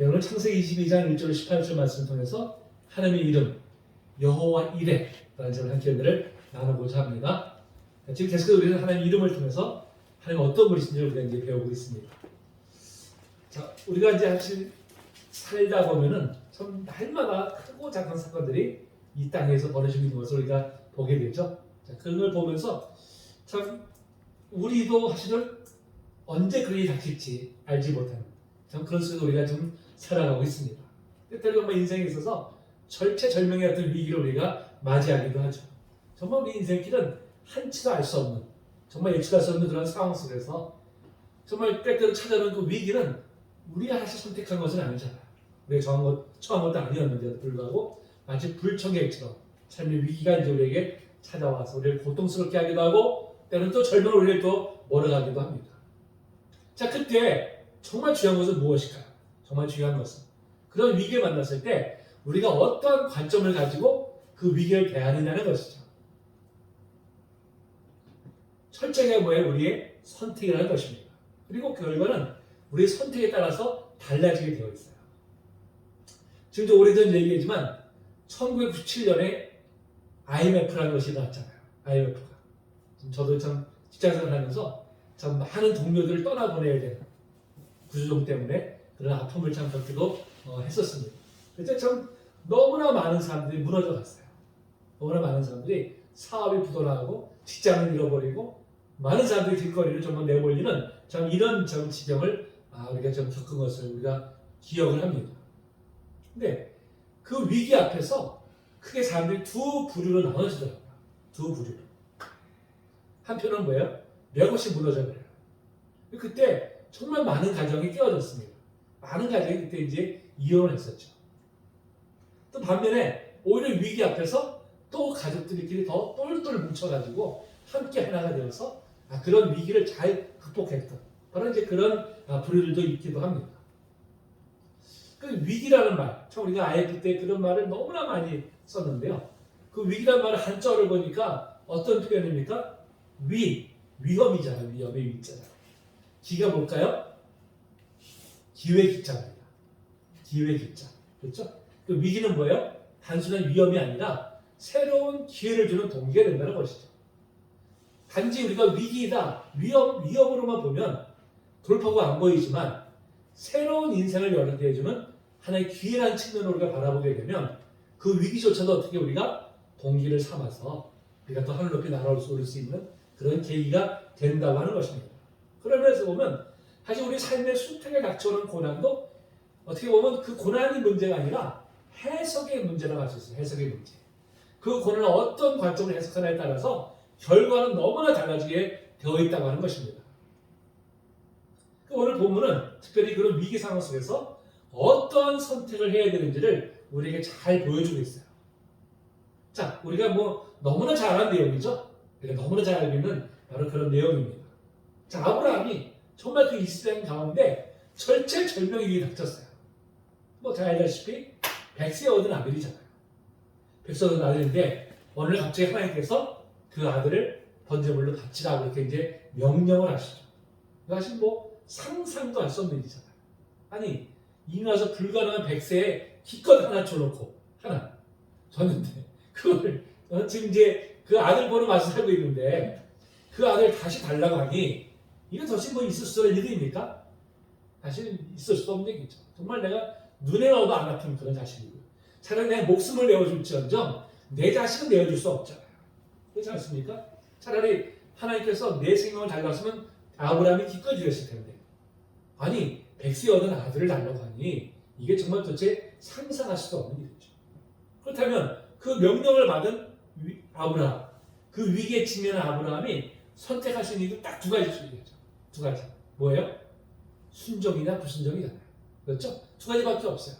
오늘 창세기 22장 1절 18절 말씀을 통해서 하나님의 이름 여호와 이레라는 점을 함께 은혜를 나누고자 합니다. 지금 계속 우리는 하나님의 이름을 통해서 하나님 어떤 분이신지를 우리가 이제 배우고 있습니다. 자, 우리가 이제 사실 살다 보면은 참 날마다 크고 작은 사건들이 이 땅에서 벌어지고 있는 것을 우리가 보게 되죠. 자, 그런 걸 보면서 참 우리도 사실은 언제 그런 일이 닥칠지 알지 못하는 참 그런 속에서 우리가 좀 살아가고 있습니다. 때때로 인생에 있어서 절체절명의 어떤 위기를 우리가 맞이하기도 하죠. 정말 우리 인생길은 한치도 알 수 없는, 정말 예측할 수 없는 그런 상황 속에서 정말 때때로 찾아오는 그 위기는 우리가 사실 선택한 것은 아니잖아요. 우리가 처한 것도 아니었는데도 불구하고 마치 불청객처럼 삶의 위기가 이제 우리에게 찾아와서 우리를 고통스럽게 하기도 하고 때로는 또 절망을 우리를 또 몰아가기도 합니다. 자, 그때 정말 중요한 것은 무엇일까요? 정말 중요한 것은 그런 위기를 만났을 때 우리가 어떠한 관점을 가지고 그 위기를 대하느냐는 것이죠. 철저하게 뭐예요? 우리의 선택이라는 것입니다. 그리고 그 결과는 우리의 선택에 따라서 달라지게 되어 있어요. 지금 좀 오래전 얘기이지만 1997년에 IMF라는 것이 나왔잖아요. IMF가. 저도 참 직장생활 하면서 참 많은 동료들을 떠나보내야 되는 구조종 때문에 그런 아픔을 참 겪기도 했었습니다. 그때 참 너무나 많은 사람들이 무너져 갔어요. 너무나 많은 사람들이 사업이 부도나고 직장을 잃어버리고 많은 사람들이 길거리를 정말 내몰리는 참 이런 참 지경을 우리가 좀 겪은 것을 우리가 기억을 합니다. 근데 그 위기 앞에서 크게 사람들이 두 부류로 나눠지더라고요. 두 부류로. 한편은 뭐예요? 맥없이 무너져 버려요. 그때 정말 많은 가정이 깨어졌습니다. 많은 가정이 그때 이제 이혼을 했었죠. 또 반면에 오히려 위기 앞에서 또 가족들끼리 더 똘똘 뭉쳐가지고 함께 하나가 되어서 그런 위기를 잘 극복했던 바로 이제 그런 부류들도 있기도 합니다. 그 위기라는 말, 참 우리가 IF 때 그런 말을 너무나 많이 썼는데요. 그 위기라는 말을 한자어를 보니까 어떤 표현입니까? 위험이잖아요. 위험의 위잖아요. 기가 뭘까요? 기회기자입니다. 기회기자. 그렇죠? 그 위기는 뭐예요? 단순한 위험이 아니라 새로운 기회를 주는 동기가 된다는 것이죠. 단지 우리가 위기이다, 위험으로만 보면 돌파구가 안 보이지만 새로운 인생을 열게 해주는 하나의 기회라는 측면으로 우리가 바라보게 되면 그 위기조차도 어떻게 우리가 동기를 삼아서 우리가 더 하늘 높이 날아올 수 있는 그런 계기가 된다고 하는 것입니다. 그런 면에서 보면 사실 우리 삶의 수택에 닥쳐오는 고난도 어떻게 보면 그 고난이 문제가 아니라 해석의 문제라고 할 수 있어요. 해석의 문제. 그 고난을 어떤 관점으로 해석하냐에 따라서 결과는 너무나 달라지게 되어 있다고 하는 것입니다. 오늘 본문은 특별히 그런 위기 상황 속에서 어떠한 선택을 해야 되는지를 우리에게 잘 보여주고 있어요. 자, 우리가 너무나 잘 아는 내용이죠. 우리가 너무나 잘 알고 있는 바로 그런 내용입니다. 자, 아브라함이 정말 그 이스라엘 가운데 절체절명의 위기에 닥쳤어요. 잘 알다시피 100세 얻은 아들이잖아요. 100세 얻은 아들인데 어느 날 갑자기 하나님께서 그 아들을 번제물로 바치라고 이렇게 이제 명령을 하시죠. 사실 상상도 할 수 없는 일이잖아요. 아니, 이미 와서 불가능한 100세에 기껏 하나 줘놓고 하나 줬는데 그걸 지금 이제 그 아들 보는 맛을 살고 있는데 그 아들 다시 달라고 하니 이건 도대체 있을 수 있는 일입니까? 사실 있을 수도 없는 얘기죠. 정말 내가 눈에 넣어도 안 아픈 그런 자식이고요. 차라리 내 목숨을 내어줄지언정 내 자식은 내어줄 수 없잖아요. 그렇지 않습니까? 차라리 하나님께서 내 생명을 달랐으면 아브라함이 기꺼이 주셨을 텐데 아니 100세 얻은 아들을 달라고 하니 이게 정말 도대체 상상할 수도 없는 일이죠. 그렇다면 그 명령을 받은 아브라함, 그 위기에 직면한 아브라함이 선택할 수 있는 일은 딱 두 가지 중이죠. 두 가지. 뭐예요? 순종이나 불순종이잖아요. 그렇죠? 두 가지밖에 없어요.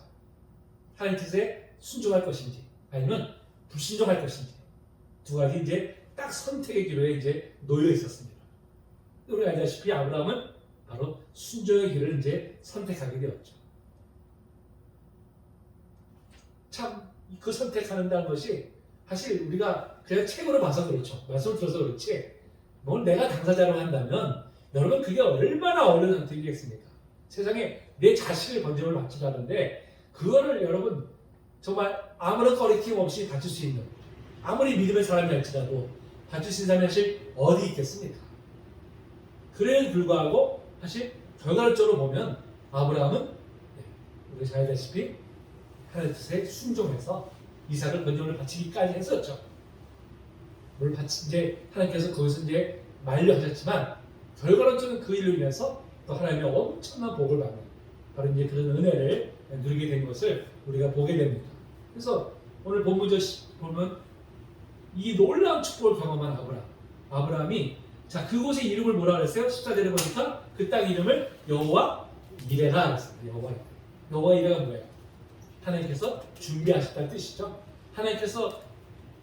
하나님 뜻에 순종할 것인지 아니면 불순종할 것인지 두 가지 이제 딱 선택의 기로에 이제 놓여 있었습니다. 우리 알다시피 아브라함은 바로 순종의 길을 이제 선택하게 되었죠. 참 그 선택하는다는 것이 사실 우리가 그냥 책으로 봐서 그렇죠. 말씀을 들어서 그렇지 뭘 내가 당사자로 한다면 여러분 그게 얼마나 어려운 선택이겠습니까? 세상에 내 자신의 건짐을 바치라는데 그거를 여러분 정말 아무런 거리낌 없이 바칠 수 있는 아무리 믿음의 사람이 할지라도 바칠 수 있는 사람이 사실 어디 있겠습니까? 그래도 불구하고 사실 결과적으로 보면 아브라함은 우리 잘 알다시피 하나님의 뜻에 순종해서 이삭을 건짐을 바치기까지 했었죠. 물론 이제 하나님께서 거기서 이제 만류하셨지만 결과론적으로 그 일로 인해서 또 하나님의 엄청난 복을 받는 바로 이제 그런 은혜를 누리게 된 것을 우리가 보게 됩니다. 그래서 오늘 본문절 보면 이 놀라운 축복을 경험한 아브라함이 자 그곳의 이름을 뭐라 그랬어요? 14절에 보니까 그 땅 이름을 여호와 이레라 그랬어요. 여호와 이레가 뭐예요? 하나님께서 준비하셨다는 뜻이죠. 하나님께서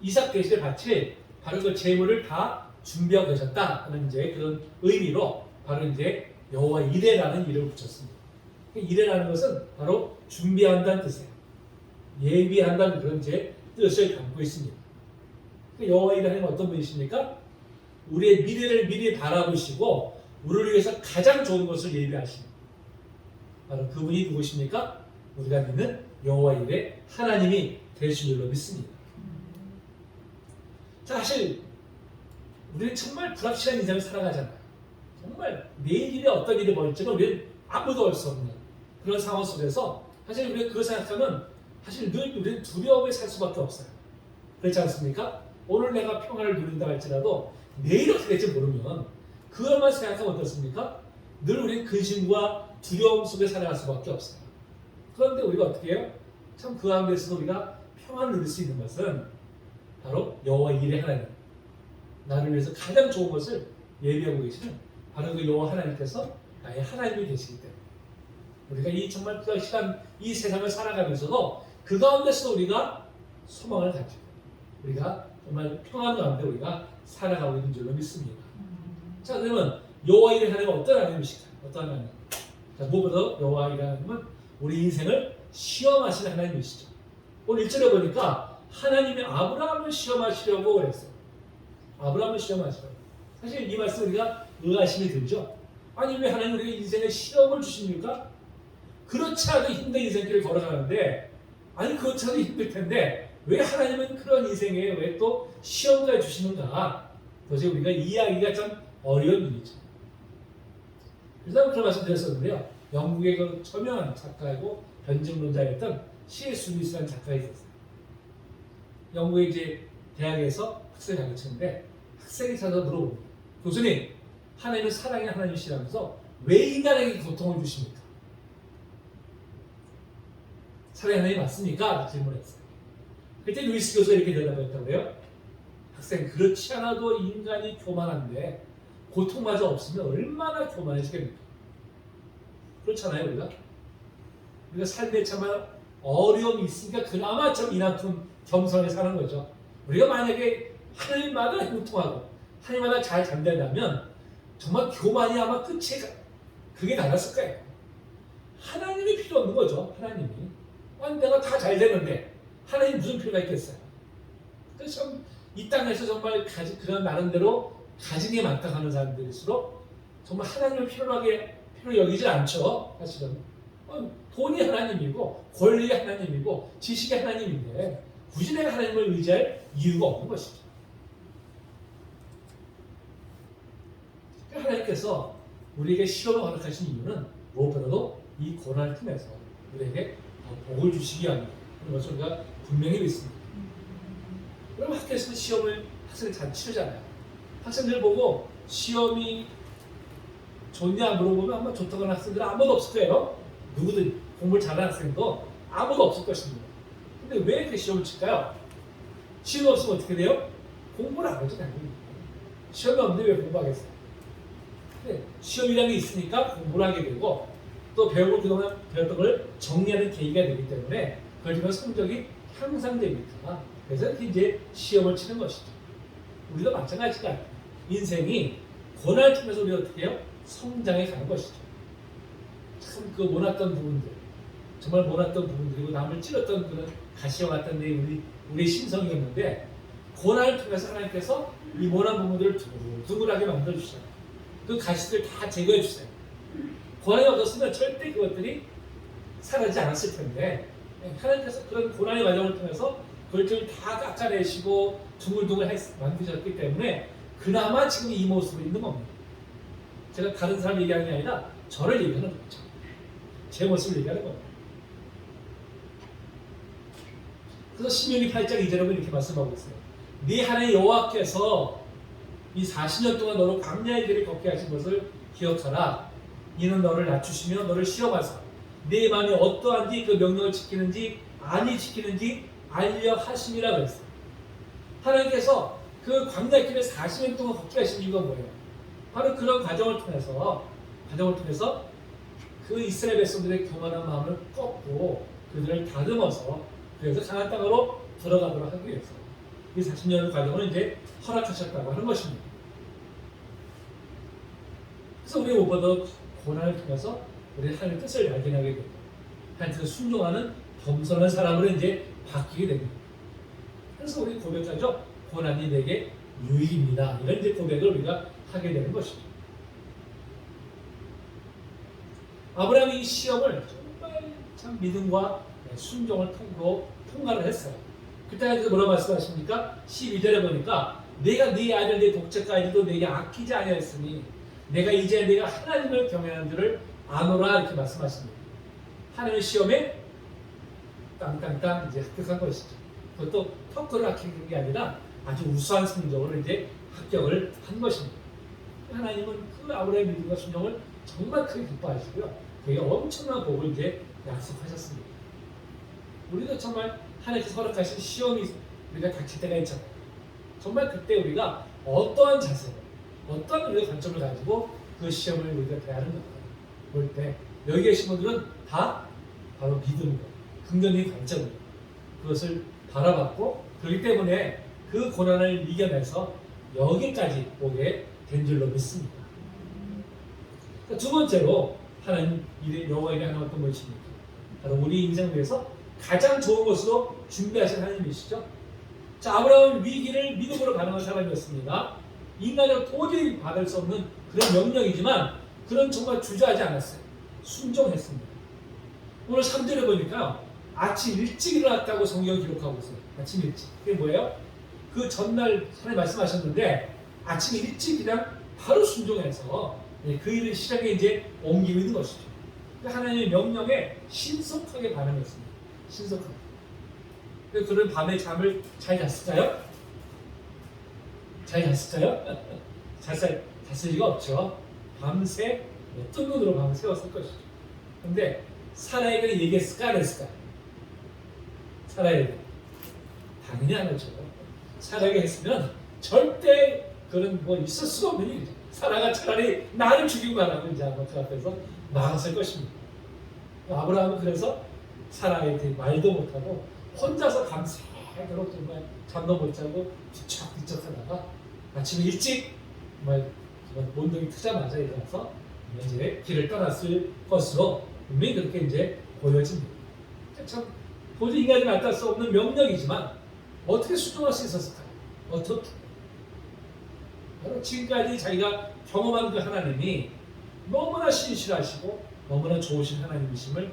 이삭 대신에 바칠 바로 그 제물을 다 준비하고 계셨다는 이제 그런 의미로 바로 이제 여호와 이레라는 이름을 붙였습니다. 이레라는 것은 바로 준비한다는 뜻이에요. 예비한다는 그런 이제 뜻을 담고 있습니다. 여호와 이레는 어떤 분이십니까? 우리의 미래를 미리 바라보시고 우리를 위해서 가장 좋은 것을 예비하시는 바로 그분이 누구십니까? 우리가 믿는 여호와 이레 하나님이 되신 줄로 믿습니다. 사실 우리는 정말 불확실한 인생을 살아가잖아요. 정말 내일일에 어떤 일이 벌일지는 우리는 아무도 알 수 없는 그런 상황 속에서 사실 우리가 그걸 생각하면 사실 늘 우리는 두려움에 살 수밖에 없어요. 그렇지 않습니까? 오늘 내가 평안을 누린다 할지라도 내일 어떻게 될지 모르면 그것만 생각하면 어떻습니까? 늘 우리는 근심과 두려움 속에 살아갈 수밖에 없어요. 그런데 우리가 어떻게 해요? 참 그 가운데서도 우리가 평안을 누릴 수 있는 것은 바로 여호와 이레 하나님 나를 위해서 가장 좋은 것을 예비하고 계시는 바로 그 여호와 하나님께서 나의 하나님이 되시기 때문에 우리가 이 정말 불확실한 이 세상을 살아가면서도 그 가운데서 우리가 소망을 가지고 우리가 정말 평안 가운데 우리가 살아가고 있는 줄로 믿습니다. 자 그러면 여호와 이레 하나님은 어떤 하나님이실까요? 어떤 하나님? 자 무엇보다 여호와 이레 하나님은 우리 인생을 시험하시는 하나님이시죠. 오늘 1절에 보니까 하나님이 아브라함을 시험하시려고 그랬어요. 아브라함을 시험하시려고. 사실 이 말씀 우리가 의아심이 들죠. 아니 왜 하나님 우리에게 인생에 시험을 주십니까? 그렇지 않아도 힘든 인생길을 걸어가는데 아니 그렇지 않아도 힘들 텐데 왜 하나님은 그런 인생에 왜 또 시험까지 주시는가? 도저히 우리가 이해하기가 참 어려운 일이죠. 그래서 그런 말씀 드렸었는데요. 영국의 그 저명한 작가이고 변증론자였던 C.S. 루이스라는 작가가 있었어요. 영국에 이제 대학에서 학생을 가르치는데 학생이 찾아서 물어봅니다. 교수님, 하나님은 사랑의 하나님이시라면서 왜 인간에게 고통을 주십니까? 사랑의 하나님 맞습니까? 질문했어요. 그때 루이스 교수가 이렇게 대답했다고요. 학생, 그렇지 않아도 인간이 교만한데 고통마저 없으면 얼마나 교만해지겠습니까? 그렇잖아요, 우리가 삶에 참아 어려움이 있으니까 그나마 좀 이만큼 겸손하게 사는 거죠. 우리가 만약에 하늘마다 행통하고 하늘마다 잘 잠든다면 정말 교만이 아마 끝이 그게 나갔을 거예요. 하나님이 필요 없는 거죠. 하나님이. 아니 내가 다 잘 되는데 하나님 무슨 필요가 있겠어요. 그래서 이 땅에서 정말 그런 나름대로 가진 게 많다 하는 사람들일수록 정말 하나님을 필요로 여기지 않죠. 사실은 돈이 하나님이고 권력이 하나님이고 지식이 하나님인데 굳이 내가 하나님을 의지할 이유가 없는 것이죠. 하나님께서 우리에게 시험을 허락하신 이유는 무엇보다도 이 고난을 통해서 우리에게 복을 주시기 위함이다. 그런 것을 우리가 분명히 믿습니다. 그럼 학교에서 시험을 학생들 잘 치르잖아요. 학생들 보고 시험이 좋냐 물어보면 아마 좋다고 하는 학생들은 아무도 없을 거예요. 누구든 공부를 잘하는 학생도 아무도 없을 것입니다. 근데 왜 이렇게 시험을 칠까요? 시험이 없으면 어떻게 돼요? 공부를 안 하죠, 당연히. 시험이 없는데 왜 공부하겠어요? 근데 시험이라는 게 있으니까 공부를 하게 되고 또 배우고 그동안 배웠던 걸 정리하는 계기가 되기 때문에 그걸 통해 성적이 향상되니까 그래서 이렇게 이제 시험을 치는 것이죠. 우리도 마찬가지가 인생이 고난을 통해서 우리가 어떻게 해요? 성장해 가는 것이죠. 참 그 모났던 부분들, 정말 모났던 부분들이고 남을 찔렀던 그런 가시와 같은 게 우리의 심성이었는데 고난을 통해서 하나님께서 이 모난 부분들을 두글두글하게 만들어주셔요. 그 가시들 다 제거해 주세요. 고난이 없었으면 절대 그것들이 사라지지 않았을 텐데 하나님께서 그런 고난의 과정을 통해서 그걸 다 깎아내시고 둥글둥글 만드셨기 때문에 그나마 지금 이 모습으로 있는 겁니다. 제가 다른 사람 얘기하는 게 아니라 저를 얘기하는 거죠. 제 모습을 얘기하는 겁니다. 그래서 신명기 8장 2절에 보면 이렇게 말씀하고 있어요. 네 하나님 여호와께서 이 40년 동안 너로 광야의 길을 걷게 하신 것을 기억하라. 이는 너를 낮추시며 너를 시험하사 네 마음이 어떠한지 그 명령을 지키는지 아니 지키는지 알려 하심이라 그랬어요. 하나님께서 그 광야의 길을 40년 동안 걷게 하신 이유가 뭐예요? 바로 그런 과정을 통해서 그 이스라엘 백성들의 교만한 마음을 꺾고 그들을 다듬어서 그래서 가나안 땅으로 들어가도록 하기 위해서 이 40년 과정을 이제 허락하셨다고 하는 것입니다. 그래서 우리 무엇보다 고난을 통해서 우리 하나님의 뜻을 발견하게 되고 하나님께 순종하는 겸손한 사람으로 이제 바뀌게 됩니다. 그래서 우리 고백하죠. 고난이 내게 유익입니다. 이런 이제 고백을 우리가 하게 되는 것이죠. 아브라함이 이 시험을 정말 참 믿음과 순종을 통과를 했어요. 그때 뭐라고 말씀하십니까? 12절에 보니까 내가 네 아들 네 독자가 아들도 내게 아끼지 아니하였으니 내가 이제 내가 하나님을 경외하는 줄을 아노라 이렇게 말씀하십니다. 하나님의 시험에 땅땅땅 이제 합격한 것이죠. 그것도 턱걸을 합격한 게 아니라 아주 우수한 성적으로 이제 합격을 한 것입니다. 하나님은 그 아브라함의 믿음과 순종을 정말 크게 기뻐하시고요. 그게 엄청난 복을 이제 약속하셨습니다. 우리도 정말 하나님께서 허락하신 시험이 우리가 닥칠 때가 있잖아요. 정말 그때 우리가 어떠한 자세, 어떠한 우리가 관점을 가지고 그 시험을 우리가 대하는 것 볼 때 여기 계신 분들은 다 바로 믿음으로 긍정적인 관점으로 그것을 바라봤고 그렇기 때문에 그 고난을 이겨내서 여기까지 오게 된 줄로 믿습니다. 두 번째로 하나님 여호와에게 하는 어떤 것입니까? 바로 우리 인생 위해서 가장 좋은 것으로 준비하신 하나님이시죠. 자, 아브라함은 위기를 믿음으로 반응한 사람이었습니다. 인간으로 도저히 받을 수 없는 그런 명령이지만 그는 정말 주저하지 않았어요. 순종했습니다. 오늘 3절에 보니까 아침 일찍 일어났다고 성경이 기록하고 있어요. 아침 일찍. 그게 뭐예요? 그 전날 하나님 말씀하셨는데 아침 일찍 그냥 바로 순종해서 그 일을 시작에 이제 옮기고 있는 것이죠. 하나님의 명령에 신속하게 반응했습니다. 신속하게. 그런 밤에 잠을 잘 잤을까요? 잘 잤을까요? 잤을 리가 없죠. 밤새 어떤 눈으로 밤을 새웠을 것이죠. 근데 사라에게 얘기했을까 안 했을까? 사라에게 당연히 안 했죠. 사라에게 했으면 절대 그런 뭐 있을 수가 없는 일이죠. 사라가 차라리 나를 죽이고 가라고 이제 아마 그 앞에서 나갔을 것입니다. 아브라함은 그래서 사라에게 말도 못하고 혼자서 밤새도록 정말 잠도 못 자고 뒤척뒤척 하다가 아침에 일찍 정말 몬둥이 트자마자 일어나서 이제 길을 떠났을 것으로 분명히 그렇게 이제 보여집니다. 참 도저히 인간이 나타날 수 없는 명령이지만 어떻게 수정할 수 있었을까요? 어떻게? 바로 지금까지 자기가 경험한 그 하나님이 너무나 신실하시고 너무나 좋으신 하나님이심을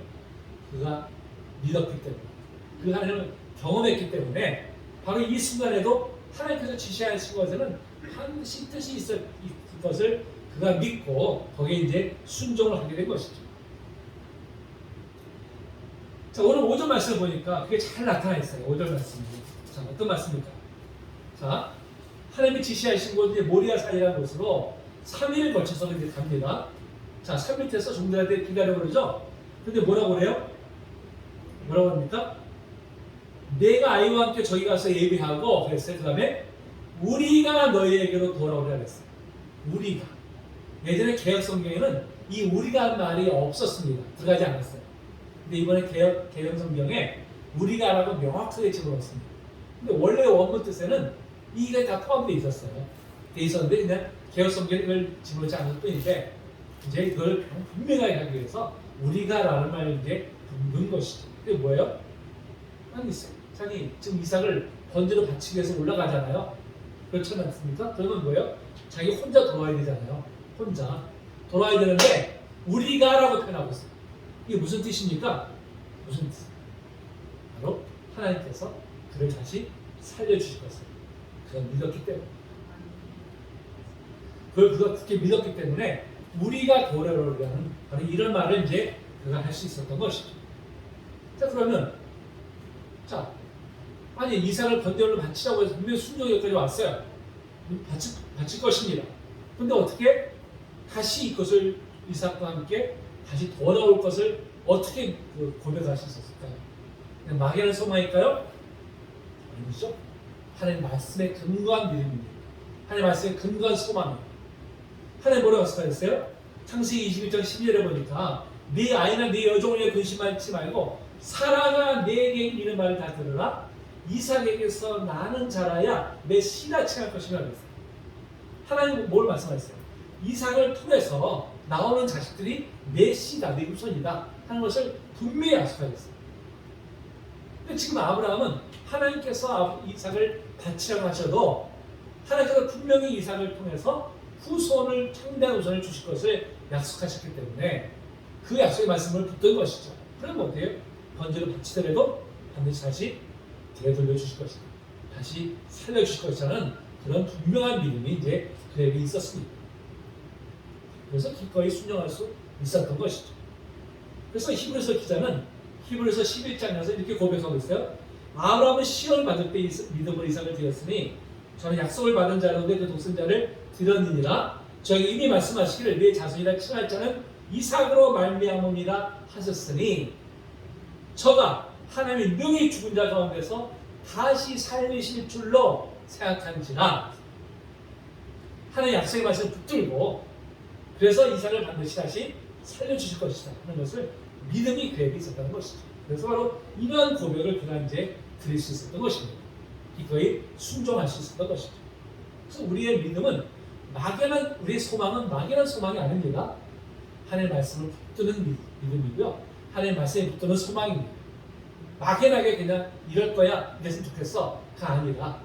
그가 믿었기 때문에 그 하나님을 경험했기 때문에 바로 이 순간에도 하나님께서 지시하신 것에는 반드시 뜻이 있을 것을 그가 믿고 거기에 이제 순종을 하게 된 것이죠. 자, 오늘 5절 말씀을 보니까 그게 잘 나타나 있어요. 5절 말씀이. 자, 어떤 말씀입니까? 자, 하나님이 지시하신 곳, 모리아 산이라는 곳으로 3일을 거쳐서 이제 갑니다. 자, 산 밑에서 종들한테 기다려 그러죠? 근데 뭐라고 그래요? 뭐라고 합니까? 내가 아이와 함께 저기 가서 예비하고 그랬어요. 그 다음에 우리가 너희에게로 돌아오라 그랬어요. 우리가. 예전에 개혁 성경에는 이 우리가 한 말이 없었습니다. 들어가지 않았어요. 근데 이번에 개혁 성경에 우리가라고 명확하게 집어넣었습니다. 근데 원래 원문 뜻에는 이게 다 포함되어 있었어요. 돼 있었는데 그냥 개혁 성경에 이걸 집어넣지 않을 뿐인데 이제 그걸 분명하게 하기 위해서 우리가라는 말을 이제 넣은 것이죠. 그게 뭐예요? 아니, 자기 지금 이삭을 번제로 바치기 위해서 올라가잖아요. 그렇지 않습니까? 그러면 뭐예요? 자기 혼자 돌아와야 되잖아요. 혼자 돌아와야 되는데 우리가라고 표현하고 있어요. 이게 무슨 뜻입니까? 무슨 뜻? 바로 하나님께서 그를 다시 살려주실 것을 그가 믿었기 때문에, 그가 그렇게 믿었기 때문에 우리가 도래로라는 바로 이런 말을 이제 그가 할 수 있었던 것이죠. 자, 그러면 아니 이삭을 번제물로 바치라고 해서 분명히 순종이 여기까지 왔어요. 바칠 것입니다. 근데 어떻게 다시 이것을 이삭과 함께 다시 돌아올 것을 어떻게 고백할 수 있었을까요? 그냥 막연한 소망일까요? 아니죠. 하나님 말씀에 근거한 믿음입니다. 하나님 말씀에 근거한 소망이에요. 하나님 뭐라고 말씀하셨어요? 창세기 21장 12절에 보니까 네 아이나 네 여종을 위해 근심하지 말고 사라가 내게 이르는 말을 다 들으라. 이삭에게서 나는 자라야 내 씨가 칭할 것이라 그랬어요. 하나님은 뭘 말씀하셨어요? 이삭을 통해서 나오는 자식들이 내 씨다, 내 후손이다 하는 것을 분명히 약속하셨어요. 근데 지금 아브라함은 하나님께서 이삭을 바치라고 하셔도 하나님께서 분명히 이삭을 통해서 후손을, 창대한 후손을 주실 것을 약속하셨기 때문에 그 약속의 말씀을 붙든 것이죠. 그럼 어때요? 번제를 바치더라도 반드시 다시 되돌려 주실 것이다, 다시 살려 주실 것이라는 그런 분명한 믿음이 이제 그에게 있었습니다. 그래서 기꺼이 순종할 수 있었던 것이죠. 그래서 히브리서 기자는 히브리서 11장에서 이렇게 고백하고 있어요. 아브라함은 시험을 받을 때 믿음으로 이삭을 드렸으니 저는 약속을 받은 자로인데 그 독생자를 드렸느니라. 저에게 이미 말씀하시기를 내 자손이라 칭할 자는 이삭으로 말미암음이라 하셨으니 저가 하나님이 능히 죽은 자 가운데서 다시 살리실 줄로 생각한지라. 하나님의 약속의 말씀을 붙들고 그래서 이삭을 반드시 다시 살려주실 것이다 하는 것을 믿음이 그에게 있었다는 것이죠. 그래서 바로 이러한 고백을 그가 이제 드릴 수 있었던 것입니다. 기꺼이 순종할 수 있었던 것이죠. 그래서 우리의 믿음은 막연한, 우리의 소망은 막연한 소망이 아닙니다. 하나님의 말씀을 붙드는 믿음이고요. 하나님의 말씀에 붙드는 소망입니다. 막연하게 그냥 이럴 거야, 이랬으면 좋겠어가 아니라,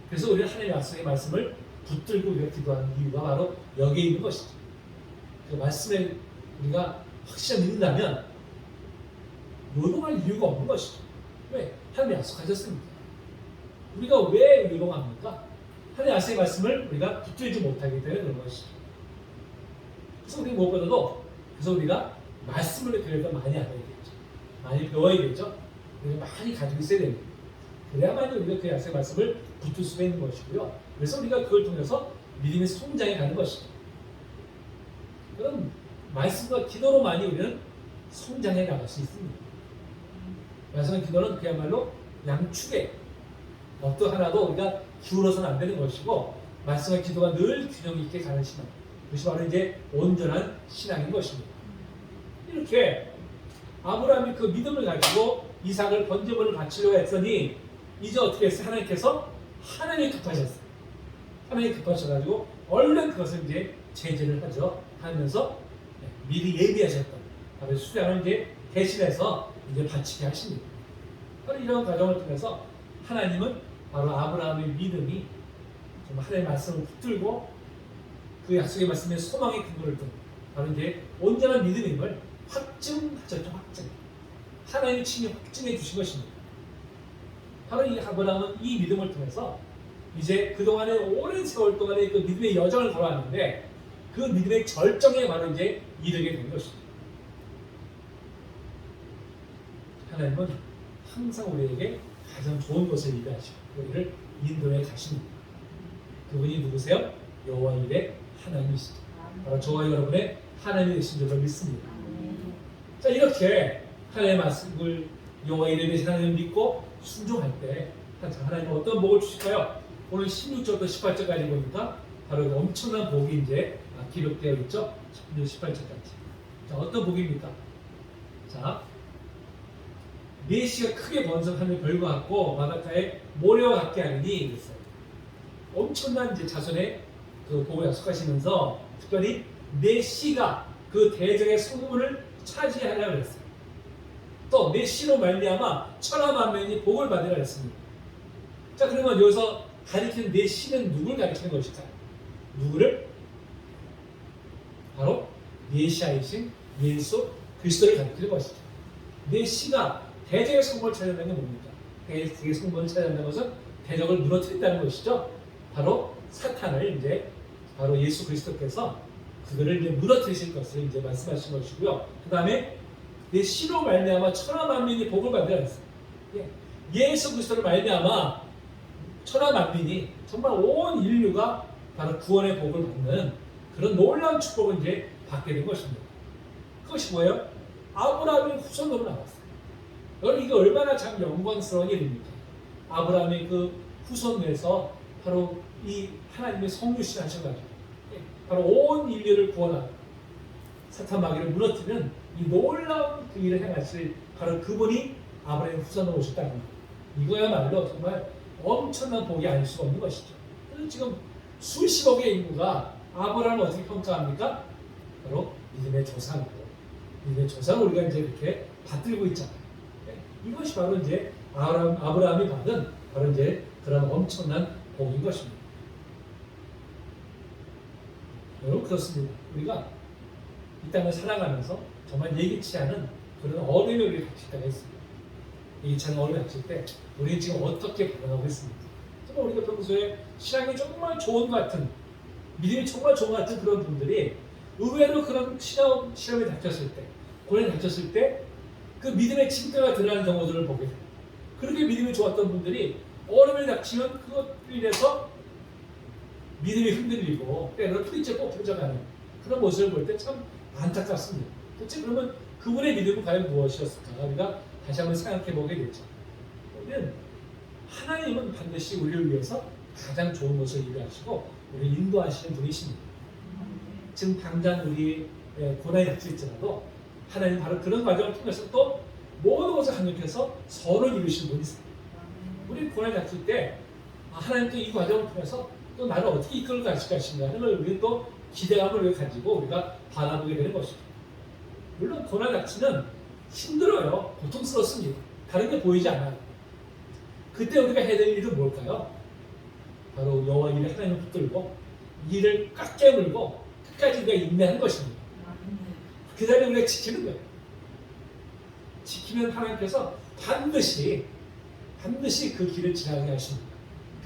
그래서 우리는 하나님의 약속의 말씀을 붙들고 우리가 기도하는 이유가 바로 여기에 있는 것이죠. 그 말씀에 우리가 확실히 믿는다면 요동할 이유가 없는 것이죠. 왜? 하나님이 약속하셨습니다. 우리가 왜 요동합니까? 하나님의 약속의 말씀을 우리가 붙들지 못하기 때문에 그런 것이죠. 그래서 우리 무엇보다도 그래서 우리가 말씀을 그래도 많이 알아야겠죠. 많이 배워야겠죠. 우리가 많이 가지고 있어야 됩니다. 그래야만 우리가 그 약속의 말씀을 붙들 수가 있는 것이고요. 그래서 우리가 그걸 통해서 믿음의 성장에 가는 것이죠. 그럼 말씀과 기도로만이 우리는 성장해 나갈 수 있습니다. 말씀과 기도는 그야말로 양축에 어떤 하나도 우리가 기울어서는 안 되는 것이고, 말씀과 기도가 늘 균형 있게 가는 신앙, 그것이 바로 이제 온전한 신앙인 것입니다. 이렇게 아브라함이 그 믿음을 가지고 이삭을 번제물을 바치려고 했더니 이제 어떻게 했어요? 하나님이 급하셨어요. 하나님이 급하셔가지고 얼른 그것을 이제 제재를 하면서 미리 예비하셨던 바로 수량을 이제 대신해서 이제 바치게 하십니다. 바로 이런 과정을 통해서 하나님은 바로 아브라함의 믿음이 정말 하나님의 말씀을 붙들고 그 약속의 말씀에 소망의 근거를 둔 바로 이제 온전한 믿음임을 확증하셨죠. 확증. 하나님이 친히 확증해 주신 것입니다. 바로 이 아브라함은 이 믿음을 통해서 이제 그동안에 오랜 세월 동안에 그 믿음의 여정을 걸어왔는데 그 믿음의 절정에 바로 이제 이르게 된 것입니다. 하나님은 항상 우리에게 가장 좋은 것을 예비하시고 우리를 인도해 가십니다. 그분이 누구세요? 여호와 일의 하나님이시죠. 바로 저와 여러분의 하나님이 되신 줄로 믿습니다. 자, 이렇게 하나님의 말씀을 여호와 일에 대신 하나님을 믿고 순종할 때 하나님은 어떤 복을 주실까요? 오늘 16절부터 18절까지 보니까 바로 엄청난 복이 이제 기록되어 있죠. 18절까지. 자, 어떤 복입니까? 자, 메시가 크게 번성하는 별과 같고 바닷가에 모래와 같게 하리니 그랬어요. 엄청난 이제 자손의 그 복을 약속하시면서 특별히 메시가 그 대적의 성문을 차지하려고 했어요. 또 메시로 말미암아 천하 만민이 복을 받으라 했습니다. 자, 그러면 여기서 가리키는 메시는 누굴 가리키는 것일까요? 누구를? 바로 메시아이신 예수 그리스도를 가리키는 것이죠. 메시가 대적의 성공을 찾아낸다는 게 뭡니까? 대적의 성공을 찾아낸다는 것은 대적을 무너뜨린다는 것이죠. 바로 사탄을 이제 바로 예수 그리스도께서 그거를 이제 무너뜨리실 것을 이제 말씀하신 것이고요. 그 다음에 메시로 말미암아 천하 만민이 복을 받으라 했어요. 예수 그리스도를 말미암아 천하 만민이 정말 온 인류가 바로 구원의 복을 받는 그런 놀라운 축복을 이제 받게 된 것입니다. 그것이 뭐예요? 아브라함의 후손으로 나왔어요. 여러분 이게 얼마나 참 영광스러운 일입니까? 아브라함의 그 후손에서 바로 이 하나님의 성육신 하셔가지고 바로 온 인류를 구원하고 사탄 마귀를 무너뜨리는 이 놀라운 그 일을 행하실 바로 그분이 아브라함의 후손으로 오셨다는 것. 이거야말로 정말 엄청난 복이 아닐 수가 없는 것이죠. 그래서 지금 수십억의 인구가 아브라함을 어떻게 평가합니까? 바로 믿음의 조상으로, 믿음의 조상을 우리가 이제 이렇게 받들고 있잖아요. 이것이 바로 이제 아브라함이 받은 바로 이제 그런 엄청난 복인 것입니다. 여러분 그렇습니다. 우리가 이 땅을 살아가면서 정말 예기치 않은 그런 어려움이 우리가 닥칠 때가 있습니다. 예기치 않은 어려움이 닥칠 때 우리는 지금 어떻게 반응하고 있습니까? 정말 우리가 평소에 신앙이 정말 좋은 것 같은, 믿음이 정말 좋은 것 같은 그런 분들이 의외로 그런 시험이 닥쳤을 때, 고난이 닥쳤을 때 그 믿음의 징표가 드러나는 경우들을 보게 돼요. 그렇게 믿음이 좋았던 분들이 어려움이 닥치면 그것으로 인해서 믿음이 흔들리고 때로는 뿌리째 뽑혀져가는 그런 모습을 볼 때 참 안타깝습니다. 도대체 그러면 그분의 믿음은 과연 무엇이었을까? 우리가 다시 한번 생각해 보게 되죠. 우리는 하나님은 반드시 우리를 위해서 가장 좋은 것을 예비하시고 우리를 인도하시는 분이십니다. 지금 당장 우리 고난이 닥칠지라도 하나님 바로 그런 과정을 통해서 또 모든 것을 합력해서 선을 이루시는 분이세요. 우리 고난이 닥칠 때 하나님 또 이 과정을 통해서 또 나를 어떻게 이끌어 가실 것인가 하는 걸 우리는 또 기대감을 가지고 우리가 바라보게 되는 것이죠. 물론 고난 닥치는 힘들어요. 고통스럽습니다. 다른 게 보이지 않아요. 그때 우리가 해야 될 일은 뭘까요? 바로 여호와 이를 하나님을 붙들고 이를 꽉 깨물고 끝까지 우리가 인내하는 것입니다. 그 자리에 우리가 지키는 거예요. 지키면 하나님께서 반드시 그 길을 지나게 하십니다.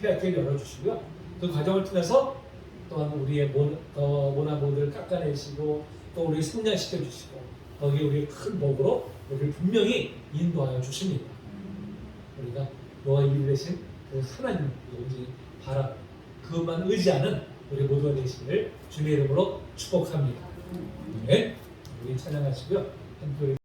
폐하길을 열어주시고요. 그 과정을 통해서 또한 우리의 모난 모들을 깎아내시고 또 우리를 성장시켜 주시고 거기에 우리의 큰 복으로 우리를 분명히 인도하여 주십니다. 우리가 너와 이를 되신 그 하나님을 그것만 의지하는 우리 모두가 되시기를 주님의 이름으로 축복합니다. 네, 우리 찬양하시고요. 함께